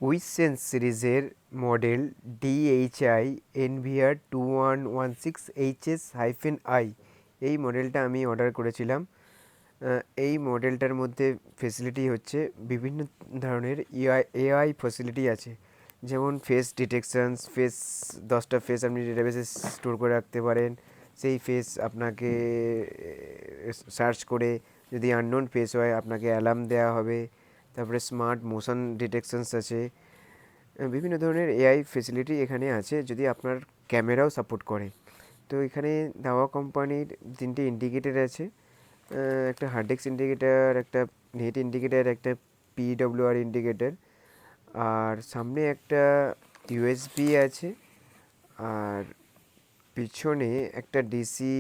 wizsence সিরিজের model DHI-NVR2116HS-I এই মডেলটা আমি অর্ডার করেছিলাম। এই মডেলটার মধ্যে ফেসিলিটি হচ্ছে বিভিন্ন ধরনের এআই ফেসিলিটি আছে, যেমন ফেস ডিটেকশানস, 10টা ফেস আপনি ডেটাবেসে স্টোর করে রাখতে পারেন। সেই ফেস আপনাকে সার্চ করে যদি আননোন ফেস হয় আপনাকে অ্যালার্ম দেওয়া হবে। তারপরে স্মার্ট মোশন ডিটেকশানস আছে, বিভিন্ন ধরনের এআই ফেসিলিটি এখানে আছে, যদি আপনার ক্যামেরাও সাপোর্ট করে। তো এখানে দাওয়া কোম্পানির 3টে ইন্ডিকেটার আছে, একটা হার্ড ডিস্ক ইন্ডিকেটার, একটা নেট ইন্ডিকেটার, একটা পিডব্লিউআর ইন্ডিকেটার, আর সামনে একটা ইউএসবি আছে, আর পিছনে একটা ডিসি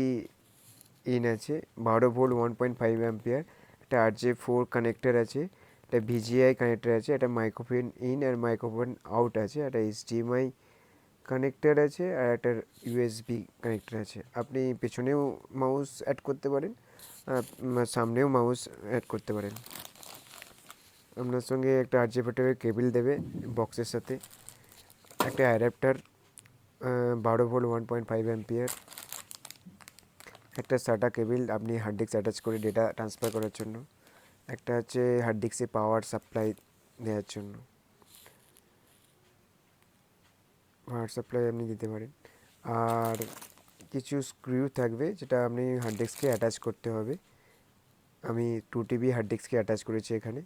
ইন আছে 12 ভোল্ট 1.5 অ্যাম্পিয়ার, একটা RJ4 কানেক্টর আছে, একটা ভিজিআই কানেক্টর আছে, একটা মাইক্রোফোন ইন আর মাইক্রোফোন আউট আছে, একটা HDMI কানেক্টর আছে, আর একটা ইউএসবি কানেক্টর আছে। আপনি পেছনেও মাউস অ্যাড করতে পারেন, সামনেও মাউস অ্যাড করতে পারেন। আপনার সঙ্গে একটা RJ45 কেবিল দেবে বক্সের সাথে, একটা অ্যাডাপ্টার 12 ভোল্ট 1.5 অ্যাম্পিয়ার, একটা SATA কেবিল আপনি হার্ড ডিস্ক অ্যাটাচ করে ডেটা ট্রান্সফার করার জন্য, একটা হচ্ছে হার্ড ডিস্কে পাওয়ার সাপ্লাই দেওয়ার জন্য, পাওয়ার সাপ্লাই আপনি দিতে পারেন। আর কিছু স্ক্রু থাকবে যেটা আপনি হার্ড ডিস্কে অ্যাটাচ করতে হবে। আমি 2 TB হার্ড ডিস্কে অ্যাটাচ করেছি এখানে।